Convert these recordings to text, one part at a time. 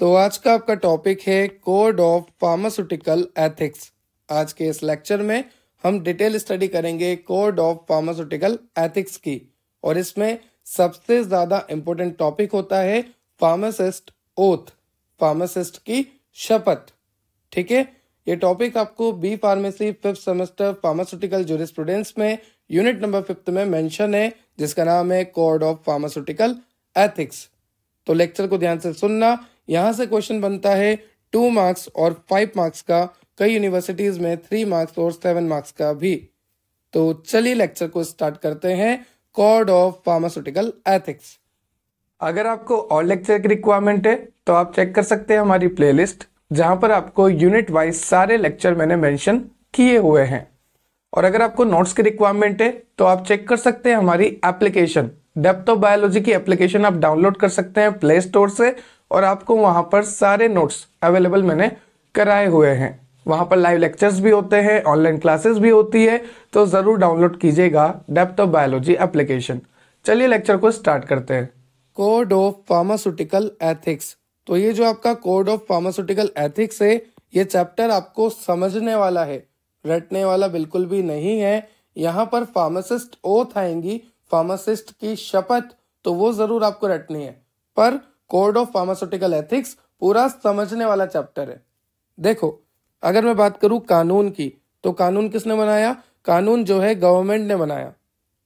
तो आज का आपका टॉपिक है कोड ऑफ फार्मास्यूटिकल एथिक्स। आज के इस लेक्चर में हम डिटेल स्टडी करेंगे कोड ऑफ फार्मास्यूटिकल एथिक्स की, और इसमें सबसे ज़्यादा इम्पोर्टेंट टॉपिक होता है फार्मासिस्ट ओथ, फार्मासिस्ट की शपथ। ठीक है, ये टॉपिक आपको B pharmacy 5th semester pharmaceutical jurisprudence में यूनिट नंबर 5th में मेंशन है, जिसका नाम है कोड ऑफ फार्मास्यूटिकल एथिक्स। तो लेक्चर को ध्यान से सुनना। यहाँ से क्वेश्चन बनता है 2 मार्क्स और 5 मार्क्स का, कई यूनिवर्सिटीज में 3 मार्क्स और 7 मार्क्स का भी। तो चलिए लेक्चर को स्टार्ट करते हैं। Code of pharmaceutical ethics. अगर आपको और लेक्चर की रिक्वायरमेंट है तो आप चेक कर सकते हैं हमारी प्लेलिस्ट, जहां पर आपको यूनिट वाइज सारे लेक्चर मैंने मेंशन किए हुए हैं। और अगर आपको नोट्स की रिक्वायरमेंट है तो आप चेक कर सकते हैं हमारी एप्लीकेशन डेप्थ ऑफ बायोलॉजी की एप्लीकेशन आप डाउनलोड कर सकते हैं प्ले स्टोर से, और आपको वहां पर सारे नोट्स अवेलेबल मैंने कराए हुए हैं। वहां पर लाइव लेक्चर्स भी होते हैं, ऑनलाइन क्लासेस भी होती है, तो जरूर डाउनलोड कीजिएगा डेप्थ ऑफ बायोलॉजी एप्लीकेशन। चलिए लेक्चर को स्टार्ट करते हैं। Code of pharmaceutical ethics. तो ये जो आपका कोड ऑफ फार्मास्यूटिकल एथिक्स है, ये चैप्टर आपको समझने वाला है, रटने वाला बिल्कुल भी नहीं है। यहाँ पर फार्मासिस्ट ओथ आएंगी, फार्मासिस्ट की शपथ, तो वो जरूर आपको रटनी है। पर कोड ऑफ फार्मास्यूटिकल एथिक्स पूरा समझने वाला चैप्टर है। देखो, अगर मैं बात करूं कानून की, तो कानून किसने बनाया? कानून जो है गवर्नमेंट ने बनाया।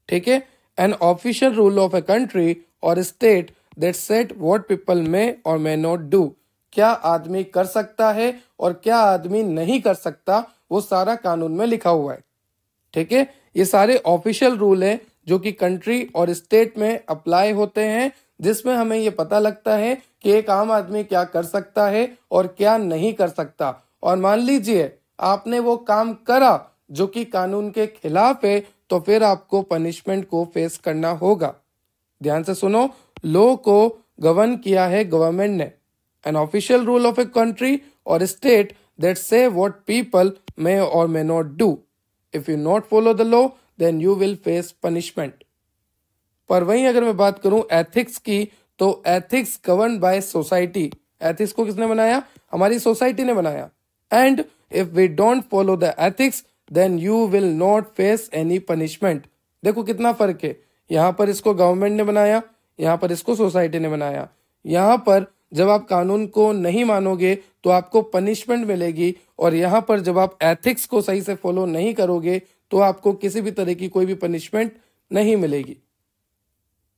ठीक है, an official rule of a country or state that set what people may or may not do. क्या आदमी कर सकता है और क्या आदमी नहीं कर सकता, वो सारा कानून में लिखा हुआ है। ठीक है, ये सारे ऑफिशियल रूल है जो कि कंट्री और स्टेट में अप्लाई होते हैं, जिसमें हमें ये पता लगता है कि एक आम आदमी क्या कर सकता है और क्या नहीं कर सकता। और मान लीजिए आपने वो काम करा जो कि कानून के खिलाफ है, तो फिर आपको पनिशमेंट को फेस करना होगा। ध्यान से सुनो, लॉ को गवर्न किया है गवर्नमेंट ने। An official rule of a country or state that say what people may or may not do. If you not follow the law then you will face punishment. पर वहीं अगर मैं बात करूं एथिक्स की, तो ethics govern by society. Ethics को किसने बनाया? हमारी सोसाइटी ने बनाया। And if we don't follow the ethics then you will not face any punishment. देखो कितना फर्क है, यहाँ पर इसको गवर्नमेंट ने बनाया, यहाँ पर इसको सोसाइटी ने बनाया। यहाँ पर जब आप कानून को नहीं मानोगे तो आपको पनिशमेंट मिलेगी, और यहाँ पर जब आप एथिक्स को सही से फॉलो नहीं करोगे तो आपको किसी भी तरह की कोई भी पनिशमेंट नहीं मिलेगी।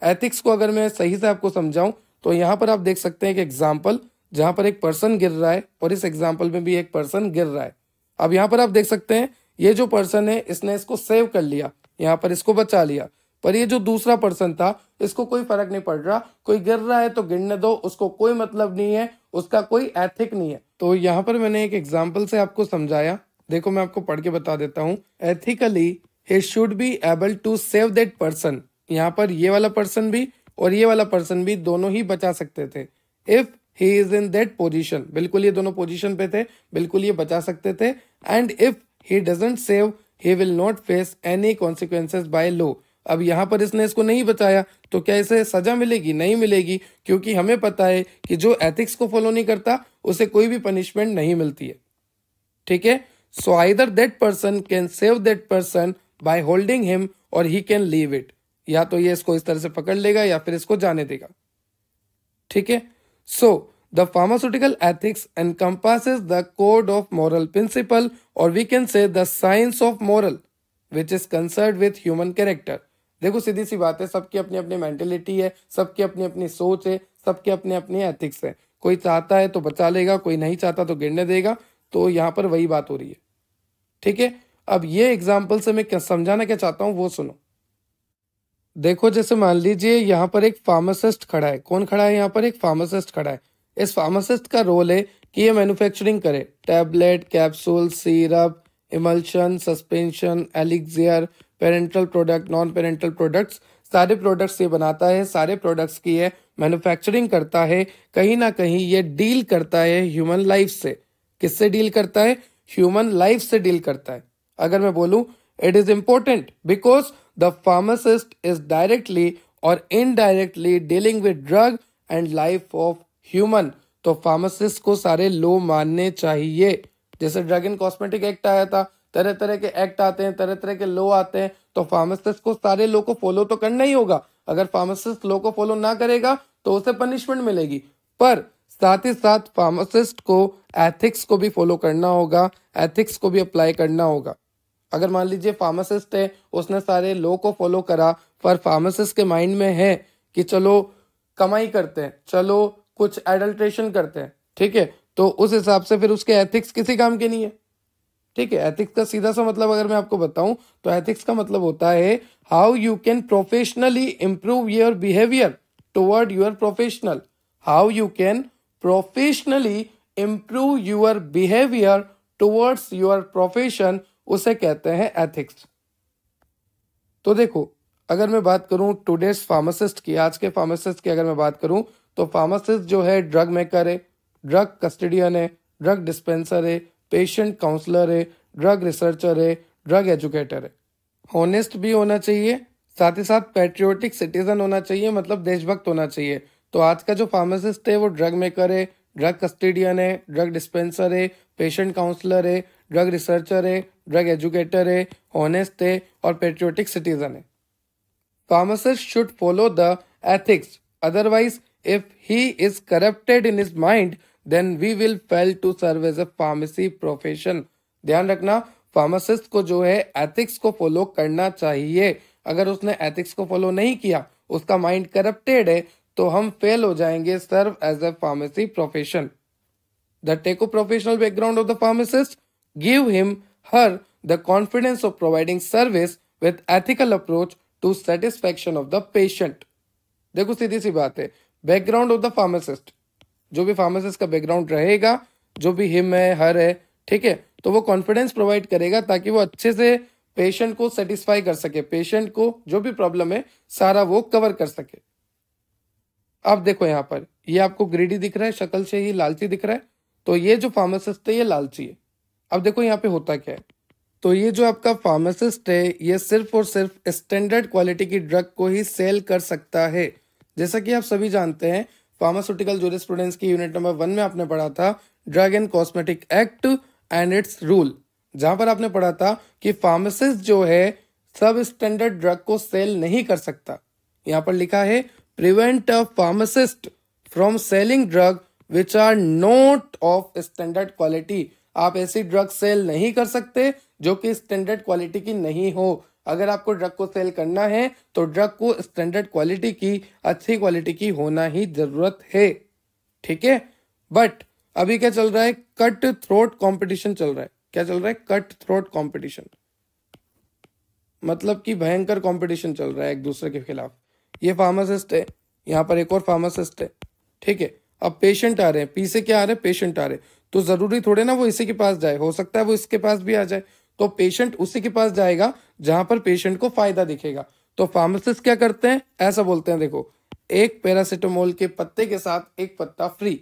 एथिक्स को अगर मैं सही से आपको समझाऊं तो यहाँ पर आप देख सकते हैं एक एग्जाम्पल, जहां पर एक पर्सन गिर रहा है और इस एग्जाम्पल में भी एक पर्सन गिर रहा है। अब यहाँ पर आप देख सकते हैं ये जो पर्सन है इसने इसको सेव कर लिया, यहाँ पर इसको बचा लिया। पर ये जो दूसरा पर्सन था इसको कोई फर्क नहीं पड़ रहा, कोई गिर रहा है तो गिरने दो, उसको कोई मतलब नहीं है, उसका कोई एथिक नहीं है। तो यहाँ पर मैंने एक एग्जाम्पल से आपको समझाया। देखो मैं आपको पढ़ के बता देता हूँ। Ethically he should be able to save that person. यहाँ पर ये वाला पर्सन भी और ये वाला पर्सन भी दोनों ही बचा सकते थे। If he is in that position, बिल्कुल ये दोनों पोजीशन पे थे, बिल्कुल ये बचा सकते थे। And if he doesn't save he will not face any consequences by law. अब यहाँ पर इसने इसको नहीं बचाया तो क्या इसे सजा मिलेगी? नहीं मिलेगी, क्योंकि हमें पता है कि जो एथिक्स को फॉलो नहीं करता उसे कोई भी पनिशमेंट नहीं मिलती है। ठीक है, so either that person can save that person by holding him और ही कैन लीव इट। या तो ये इसको इस तरह से पकड़ लेगा या फिर इसको जाने देगा। ठीक है, so the pharmaceutical ethics encompasses the code of moral principle, और we can say the science of moral which is concerned with human character. देखो सीधी सी बात है, सबकी अपनी अपनी मेंटेलिटी है, सबकी अपनी अपनी सोच है, सबके अपने अपने एथिक्स है। कोई चाहता है तो बचा लेगा, कोई नहीं चाहता तो गिरने देगा। तो यहाँ पर वही बात हो रही है। ठीक है, अब ये एग्जाम्पल से मैं क्या समझाना क्या चाहता हूँ वो सुनो। देखो जैसे मान लीजिए यहाँ पर एक फार्मासिस्ट खड़ा है। कौन खड़ा है? यहाँ पर एक फार्मासिस्ट खड़ा है। इस फार्मासिस्ट का रोल है कि ये मैन्युफैक्चरिंग करे, tablet, capsule, syrup, emulsion, suspension, elixir, parental product, non parental products, सारे प्रोडक्ट्स ये बनाता है, सारे प्रोडक्ट्स की ये मैन्युफैक्चरिंग करता है। कहीं ना कहीं ये डील करता है ह्यूमन लाइफ से। किससे डील करता है? ह्यूमन लाइफ से डील करता है। अगर मैं बोलूं it is important because the pharmacist is directly or indirectly dealing with drug and life of human, तो फार्मासिस्ट को सारे लॉ मानने चाहिए। जैसे ड्रग एंड कॉस्मेटिक एक्ट आया था, तरह तरह के एक्ट आते हैं, तरह तरह के लॉ आते हैं, तो फार्मासिस्ट को सारे लॉ को फॉलो तो करना ही होगा। अगर फार्मासिस्ट लॉ को फॉलो ना करेगा तो उसे पनिशमेंट मिलेगी, पर साथ ही साथ फार्मासिस्ट को एथिक्स को भी फॉलो करना होगा, एथिक्स को भी अप्लाई करना होगा। अगर मान लीजिए फार्मासिस्ट है, उसने सारे लॉ को फॉलो करा, पर फार्मासिस्ट के माइंड में है कि चलो कमाई करते हैं, चलो कुछ एडल्ट्रेशन करते हैं, ठीक है, तो उस हिसाब से फिर उसके एथिक्स किसी काम के नहीं है। ठीक है, एथिक्स का सीधा सा मतलब अगर मैं आपको बताऊं तो एथिक्स का मतलब होता है how you can professionally improve your behaviour toward your professional. How you can professionally improve your behaviour towards your profession, उसे कहते हैं एथिक्स। तो देखो, अगर मैं बात करूं टुडेज फार्मासिस्ट की, आज के फार्मासिस्ट की अगर मैं बात करूं, तो फार्मासिस्ट जो है ड्रग मेकर है, ड्रग कस्टडियन है, ड्रग डिस्पेंसर है, पेशेंट काउंसलर है, ड्रग रिसर्चर है, ड्रग एजुकेटर है। हॉनेस्ट भी होना चाहिए, साथ ही साथ पैट्रियोटिक सिटीजन होना चाहिए, मतलब देशभक्त होना चाहिए। तो आज का जो फार्मासिस्ट है वो ड्रग मेकर है, ड्रग कस्टडियन है, ड्रग डिस्पेंसर है, पेशेंट काउंसलर है, ड्रग रिसर्चर है, ड्रग एजुकेटर है, हॉनेस्ट है और पैट्रियोटिक सिटीजन है। Pharmacist should follow the ethics. Otherwise, if he is corrupted in his mind, then we will fail to serve as a pharmacy profession. ध्यान रखना, pharmacist को जो है एथिक्स को फॉलो करना चाहिए। अगर उसने एथिक्स को फॉलो नहीं किया, उसका माइंड करप्टेड है, तो हम फेल हो जाएंगे serve as a pharmacy profession. The take professional background of the pharmacist give him her the confidence of providing service with ethical approach to satisfaction of the patient। देखो सीधी सी बात है, background of the pharmacist, जो भी pharmacist का background रहेगा, जो भी हिम है हर है, ठीक है, तो वो कॉन्फिडेंस प्रोवाइड करेगा ताकि वो अच्छे से पेशेंट को सेटिस्फाई कर सके, पेशेंट को जो भी प्रॉब्लम है सारा वो कवर कर सके। अब देखो यहाँ पर ये आपको ग्रीडी दिख रहा है, शक्ल से ही लालची दिख रहा है, तो ये जो फार्मासिस्ट है ये लालची है। अब देखो यहाँ पे होता क्या है, तो ये जो आपका फार्मासिस्ट है ये सिर्फ और सिर्फ स्टैंडर्ड क्वालिटी की ड्रग को ही सेल कर सकता है। जैसा कि आप सभी जानते हैं, फार्मास्यूटिकल जूरिस्प्रूडेंस की यूनिट नंबर 1 में आपने पढ़ा था drug and cosmetic act and it's rule, जहां पर आपने पढ़ा था कि फार्मासिस्ट जो है सब स्टैंडर्ड ड्रग को सेल नहीं कर सकता। यहाँ पर लिखा है prevent a pharmacist from selling drug which are not of standard quality. आप ऐसी ड्रग सेल नहीं कर सकते जो कि स्टैंडर्ड क्वालिटी की नहीं हो। अगर आपको ड्रग को सेल करना है तो ड्रग को स्टैंडर्ड क्वालिटी की, अच्छी क्वालिटी की होना ही जरूरत है, ठीक है। बट अभी क्या चल रहा है, कट थ्रोट कंपटीशन चल रहा है। क्या चल रहा है, कट थ्रोट कंपटीशन, मतलब कि भयंकर कंपटीशन चल रहा है एक दूसरे के खिलाफ। ये फार्मासिस्ट है, यहाँ पर एक और फार्मासिस्ट है, ठीक है। अब पेशेंट आ रहे हैं, पी से क्या आ रहे हैं, पेशेंट आ रहे हैं, तो जरूरी थोड़े ना वो इसी के पास जाए, हो सकता है वो इसके पास भी आ जाए, तो पेशेंट उसी के पास जाएगा जहां पर पेशेंट को फायदा दिखेगा। तो फार्मासिस्ट क्या करते हैं, ऐसा बोलते हैं, देखो एक पैरासीटामोल के पत्ते के साथ एक पत्ता फ्री,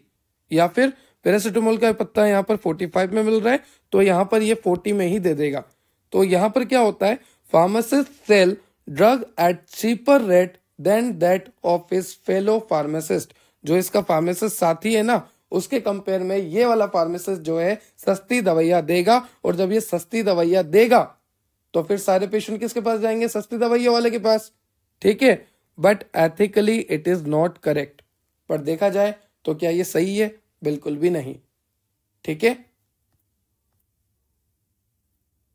या फिर पैरासीटामोल का पत्ता यहाँ पर 45 में मिल रहा है तो यहाँ पर ये 40 में ही दे देगा। तो यहाँ पर क्या होता है, pharmacist sell drug at cheaper rate than that of his fellow pharmacist. जो इसका फार्मासिस्ट साथी है ना, उसके कंपेयर में ये वाला फार्मासिस्ट जो है सस्ती दवाइयां देगा, और जब ये सस्ती दवाइयां देगा तो फिर सारे पेशेंट किसके पास जाएंगे, सस्ती दवाइयां वाले के पास, ठीक है। But ethically it is not correct. पर देखा जाए तो क्या ये सही है, बिल्कुल भी नहीं, ठीक है।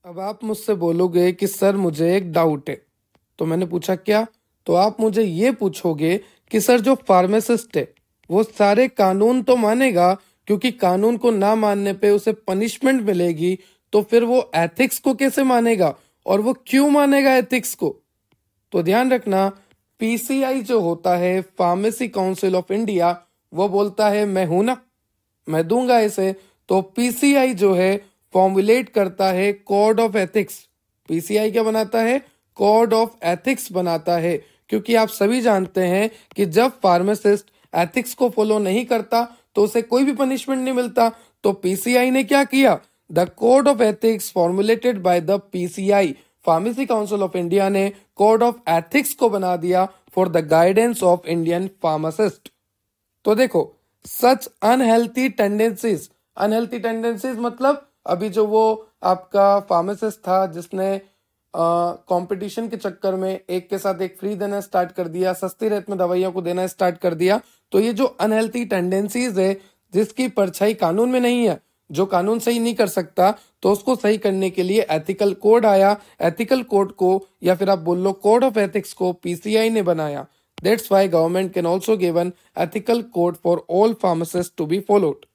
अब आप मुझसे बोलोगे कि सर मुझे एक डाउट है, तो मैंने पूछा क्या, तो आप मुझे ये पूछोगे कि सर जो फार्मासिस्ट है वो सारे कानून तो मानेगा, क्योंकि कानून को ना मानने पे उसे पनिशमेंट मिलेगी, तो फिर वो एथिक्स को कैसे मानेगा, और वो क्यों मानेगा एथिक्स को। तो ध्यान रखना, पीसीआई जो होता है फार्मेसी काउंसिल ऑफ इंडिया, वो बोलता है मैं हूं ना, मैं दूंगा इसे। तो पीसीआई जो है फॉर्मुलेट करता है कोड ऑफ एथिक्स। पीसीआई क्या बनाता है, कोड ऑफ एथिक्स बनाता है, क्योंकि आप सभी जानते हैं कि जब फार्मासिस्ट एथिक्स को फॉलो नहीं करता तो उसे कोई भी पनिशमेंट नहीं मिलता। तो पीसीआई ने क्या किया, the code of ethics formulated by the PCI, pharmacy council of India ने कोड ऑफ एथिक्स को बना दिया for the guidance of Indian pharmacist. तो देखो सच अनहेल्थी टेंडेंसीज मतलब अभी जो वो आपका फार्मासिस्ट था जिसने कंपटीशन के चक्कर में एक के साथ एक फ्री देना स्टार्ट कर दिया, सस्ती रेट में दवाइयों को देना स्टार्ट कर दिया, तो ये जो अनहेल्थी टेंडेंसीज है जिसकी परछाई कानून में नहीं है, जो कानून सही नहीं कर सकता, तो उसको सही करने के लिए एथिकल कोड आया। एथिकल कोड को या फिर आप बोल लो कोड ऑफ एथिक्स को पीसीआई ने बनाया। That's why government can also give an ethical code for all pharmacist to be followed.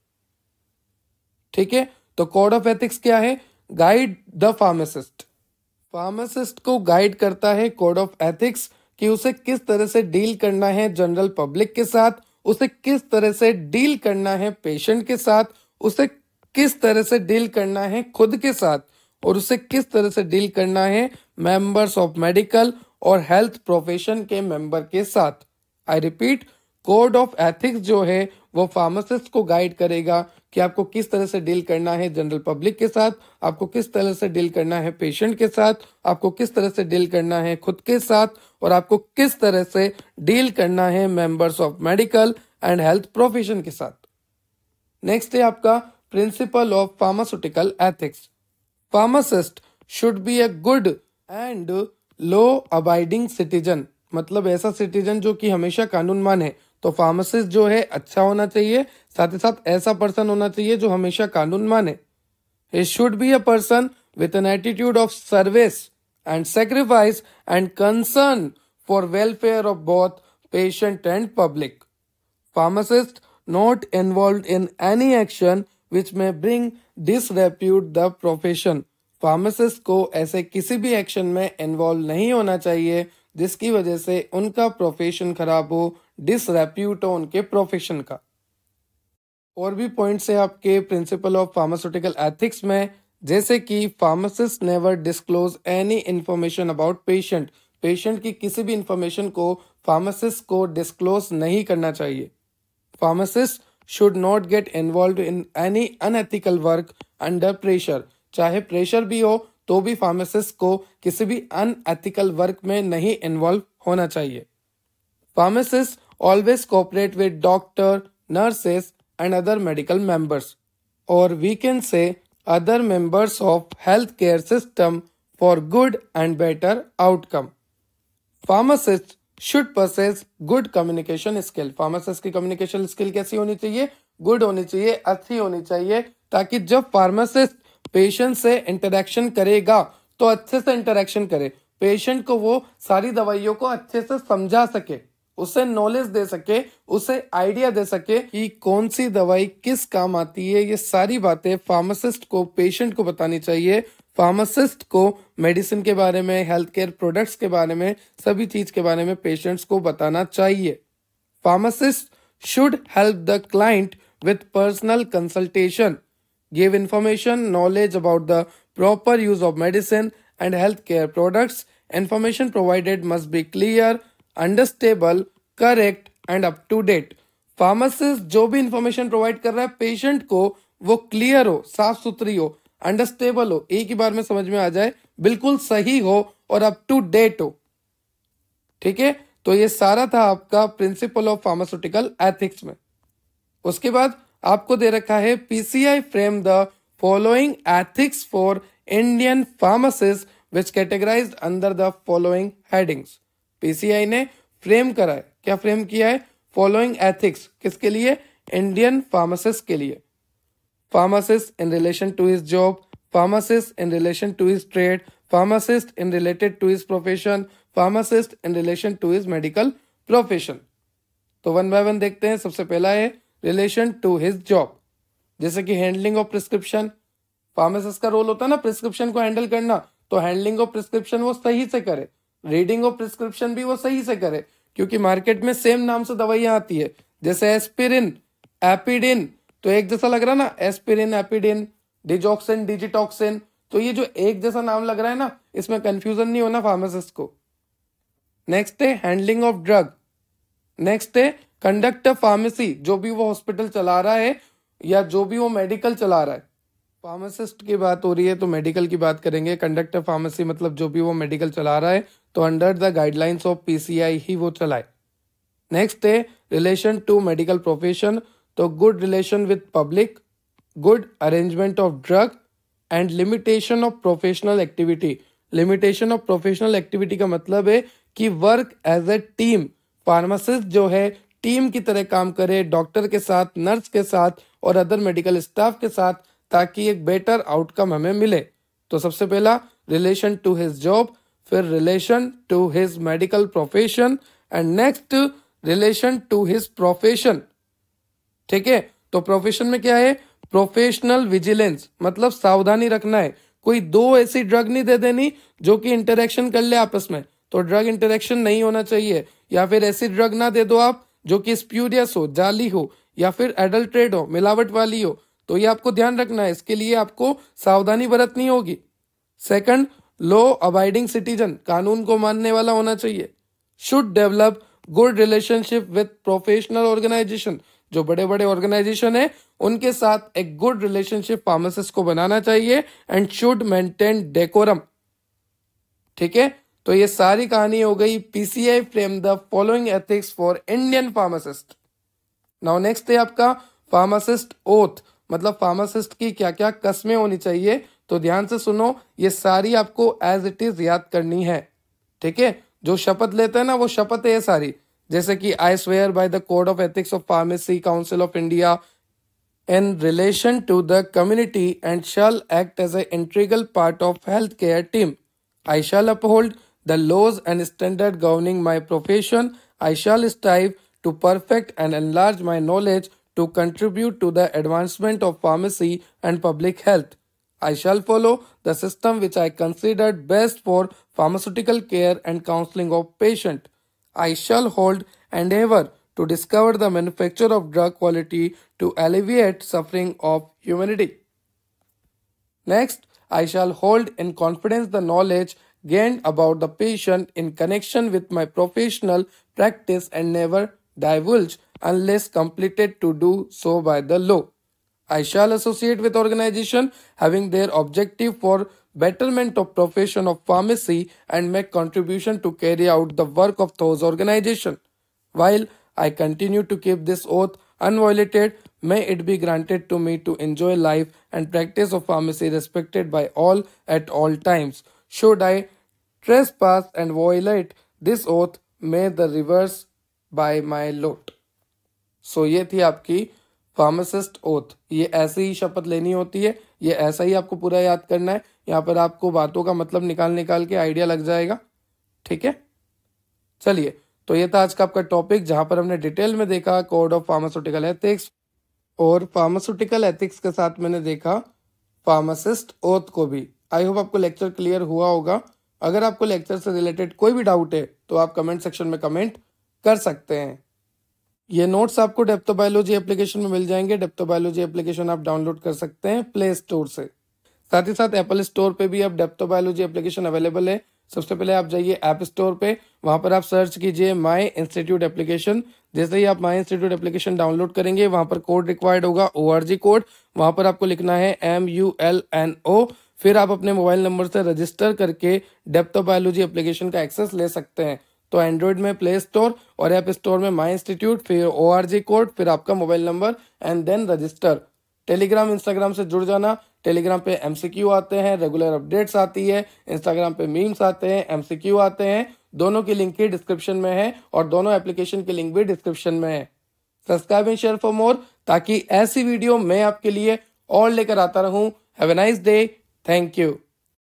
ठीक है, तो कोड ऑफ एथिक्स क्या है? Guide the pharmacist. फार्मासिस्ट को गाइड करता है कोड ऑफ एथिक्स कि उसे किस तरह से डील करना है जनरल पब्लिक के साथ, उसे किस तरह से डील करना है पेशेंट के साथ, उसे किस तरह से डील करना है खुद के साथ, और उसे किस तरह से डील करना है मेंबर्स ऑफ मेडिकल और हेल्थ प्रोफेशन के मेंबर के साथ। I repeat, code of ethics जो है वो फार्मासिस्ट को गाइड करेगा कि आपको किस तरह से डील करना है जनरल पब्लिक के साथ, आपको किस तरह से डील करना है पेशेंट के साथ, आपको किस तरह से डील करना है खुद के साथ, और आपको किस तरह से डील करना है members of medical and health profession के साथ। नेक्स्ट है आपका principle of pharmaceutical ethics. Pharmacist should be a good and law abiding citizen, मतलब ऐसा सिटीजन जो कि हमेशा कानून माने। तो फार्मासिस्ट जो है अच्छा होना चाहिए, साथ ही साथ ऐसा पर्सन होना चाहिए जो हमेशा कानून माने। He should be a person with an attitude of service and sacrifice and concern for welfare of both patient and public. Pharmacist not involved in any action which may bring disrepute the profession. Pharmacist को ऐसे किसी भी action में involve नहीं होना चाहिए जिसकी वजह से उनका प्रोफेशन खराब हो, डिसरेप्यूट हो उनके प्रोफेशन का। और भी पॉइंट्स है आपके प्रिंसिपल ऑफ फार्मास्यूटिकल एथिक्स में, जैसे कि pharmacist never disclose any information about patient. Patient की किसी भी इंफॉर्मेशन को फार्मासिस्ट को डिस्क्लोज नहीं करना चाहिए। Pharmacist should not get involve in any unethical work under pressure. चाहे प्रेशर भी हो तो भी फार्मासिस्ट को किसी भी अनएथिकल वर्क में नहीं इन्वॉल्व होना चाहिए। Pharmacist always cooperate with doctor, nurses and other medical members, or we can say other members of healthcare system for good and better outcome. Pharmacist should possess good communication skill. Pharmacist की communication skill कैसी होनी चाहिए? Good होनी चाहिए, अच्छी होनी चाहिए, ताकि जब फार्मासिस्ट पेशेंट से इंटरेक्शन करेगा तो अच्छे से इंटरेक्शन करे, पेशेंट को वो सारी दवाइयों को अच्छे से समझा सके, उसे नॉलेज दे सके, उसे आइडिया दे सके कि कौन सी दवाई किस काम आती है। ये सारी बातें फार्मासिस्ट को पेशेंट को बतानी चाहिए। फार्मासिस्ट को मेडिसिन के बारे में, हेल्थ केयर प्रोडक्ट्स के बारे में, सभी चीज के बारे में पेशेंट्स को बताना चाहिए। Pharmacist should help the client with personal consultation, give information, knowledge about the proper use of medicine and health care products. Information provided must be clear, understandable, correct and up to date. Pharmacist जो भी information provide कर रहा है patient को, वो clear हो, साफ सुथरी हो, अंडरस्टेबल हो, एक ही बार में समझ में आ जाए, बिल्कुल सही हो और अप टू डेट हो। ठीक है, तो ये सारा था आपका प्रिंसिपल ऑफ फार्मास्यूटिकल एथिक्स में। उसके बाद आपको दे रखा है PCI frame the following ethics for Indian pharmacist which categorised under the following headings. PCI ने फ्रेम करा है, क्या फ्रेम किया है? फॉलोइंग एथिक्स, किसके लिए? इंडियन फार्मासिस्ट के लिए। Pharmacist in relation to his job, pharmacist in relation to his trade, pharmacist in related to his profession, pharmacist in relation to his medical profession. तो वन बाय वन देखते हैं। सबसे पहला है रिलेशन टू हिज जॉब, जैसे कि handling of prescription. Pharmacist का role होता है ना प्रिस्क्रिप्शन को हैंडल करना, तो हैंडलिंग ऑफ प्रिस्क्रिप्शन वो सही से करे, रीडिंग ऑफ प्रिस्क्रिप्शन भी वो सही से करे, क्योंकि मार्केट में सेम नाम से दवाइयां आती है, जैसे एस्पिरिन, एपिडिन, तो एक जैसा लग रहा है ना, एस्पिरिन, एपिडिन, डिजॉक्सिन, डिजिटॉक्सिन, तो ये जो एक जैसा नाम लग रहा है ना, इसमें कंफ्यूजन नहीं होना फार्मासिस्ट को। नेक्स्ट है हैंडलिंग ऑफ ड्रग। नेक्स्ट है कंडक्ट फार्मेसी, जो भी वो हॉस्पिटल चला रहा है या जो भी वो मेडिकल चला रहा है। फार्मासिस्ट की बात हो रही है तो मेडिकल की बात करेंगे। कंडक्टर फार्मेसी मतलब जो भी वो मेडिकल चला रहा है तो under the guidelines of PCI ही वो चलाए। नेक्स्ट है रिलेशन टू मेडिकल प्रोफेशन, तो good relation with public, good arrangement of drug and limitation of professional activity. Limitation of professional activity का मतलब है कि work as a team. Pharmacist जो है टीम की तरह काम करे, डॉक्टर के साथ, नर्स के साथ और अदर मेडिकल स्टाफ के साथ, ताकि एक बेटर आउटकम हमें मिले। तो सबसे पहला रिलेशन टू हिज जॉब, फिर relation to his medical profession and next relation to his profession. ठीक है, तो प्रोफेशन में क्या है? प्रोफेशनल विजिलेंस, मतलब सावधानी रखना है। कोई दो ऐसी ड्रग नहीं दे देनी जो कि इंटरेक्शन कर ले आपस में, तो ड्रग इंटरेक्शन नहीं होना चाहिए। या फिर ऐसी ड्रग ना दे दो आप जो कि स्प्यूरियस हो, जाली हो, या फिर एडल्ट्रेट हो, मिलावट वाली हो। तो ये आपको ध्यान रखना है, इसके लिए आपको सावधानी बरतनी होगी। सेकंड, लॉ अबाइडिंग सिटीजन, कानून को मानने वाला होना चाहिए। Should develop good relationship with professional organisation, जो बड़े बड़े ऑर्गेनाइजेशन है उनके साथ एक गुड रिलेशनशिप फार्मासिस्ट को बनाना चाहिए। And should maintain decorum. ठीक है, तो ये सारी कहानी हो गई PCI frame the following ethics for Indian pharmacist. Now next है आपका फार्मासिस्ट ओथ, मतलब फार्मासिस्ट की क्या क्या कस्में होनी चाहिए। तो ध्यान से सुनो, ये सारी आपको एज इट इज याद करनी है। ठीक है, जो शपथ लेते हैं ना वो शपथ है सारी, जैसे कि I swear by the code of ethics of pharmacy council of India in relation to the community and shall act as a integral part of health care team. I shall uphold the laws and standard governing my profession. I shall strive to perfect and enlarge my knowledge to contribute to the advancement of pharmacy and public health. I shall follow the system which I considered best for pharmaceutical care and counseling of patient. I shall hold endeavor to discover the manufacture of drug quality to alleviate suffering of humanity. Next, I shall hold in confidence the knowledge gained about the patient in connection with my professional practice and never divulge unless compelled to do so by the law. I shall associate with organization having their objective for betterment of profession of pharmacy and make contribution to carry out the work of those organization. While I continue to keep this oath unviolated, may it be granted to me to enjoy life and practice of pharmacy respected by all at all times. Should I trespass and violate this oath, may the reverse by my lot. So ये थी आपकी pharmacist oath. ये ऐसे ही शपथ लेनी होती है, ये ऐसा ही आपको पूरा याद करना है। यहाँ पर आपको बातों का मतलब निकाल के आइडिया लग जाएगा। ठीक है, चलिए, तो ये था आज का आपका टॉपिक, जहां पर हमने डिटेल में देखा कोड ऑफ फार्मास्यूटिकल एथिक्स, और फार्मास्यूटिकल एथिक्स के साथ मैंने देखा फार्मासिस्ट ओथ को भी। आई होप आपको लेक्चर क्लियर हुआ होगा। अगर आपको लेक्चर से रिलेटेड कोई भी डाउट है तो आप कमेंट सेक्शन में कमेंट कर सकते हैं। ये नोट्स आपको डेप्थोबायोलॉजी एप्लीकेशन में मिल जाएंगे। डेप्थोबायोलॉजी एप्लीकेशन आप डाउनलोड कर सकते हैं प्ले स्टोर से। साथ ही साथ एप्पल स्टोर पे भी अब डेप्थोबायोलॉजी एप्लीकेशन अवेलेबल है। सबसे पहले आप जाइए ऐप स्टोर पे, वहां पर आप सर्च कीजिए माई इंस्टीट्यूट एप्लीकेशन। जैसे ही आप माई इंस्टीट्यूट एप्लीकेशन डाउनलोड करेंगे, वहां पर कोड रिक्वायर्ड होगा ORG कोड। वहां पर आपको लिखना है MULNO। फिर आप अपने मोबाइल नंबर से रजिस्टर करके डेप्थोबायोलॉजी एप्लीकेशन का एक्सेस ले सकते हैं। तो एंड्रॉइड में प्ले स्टोर और ऐप स्टोर में माई इंस्टीट्यूट, फिर ORG कोड, फिर आपका mobile number and then register. Telegram Instagram से जुड़ जाना। टेलीग्राम पे MCQ आते हैं, रेगुलर अपडेट्स आती है। इंस्टाग्राम पे मीम्स आते हैं, MCQ आते हैं। दोनों की लिंक ही डिस्क्रिप्शन में है और दोनों एप्लीकेशन की लिंक भी डिस्क्रिप्शन में है। Subscribe and share for more, ताकि ऐसी वीडियो मैं आपके लिए और लेकर आता रहूं। Have a nice day. Thank you.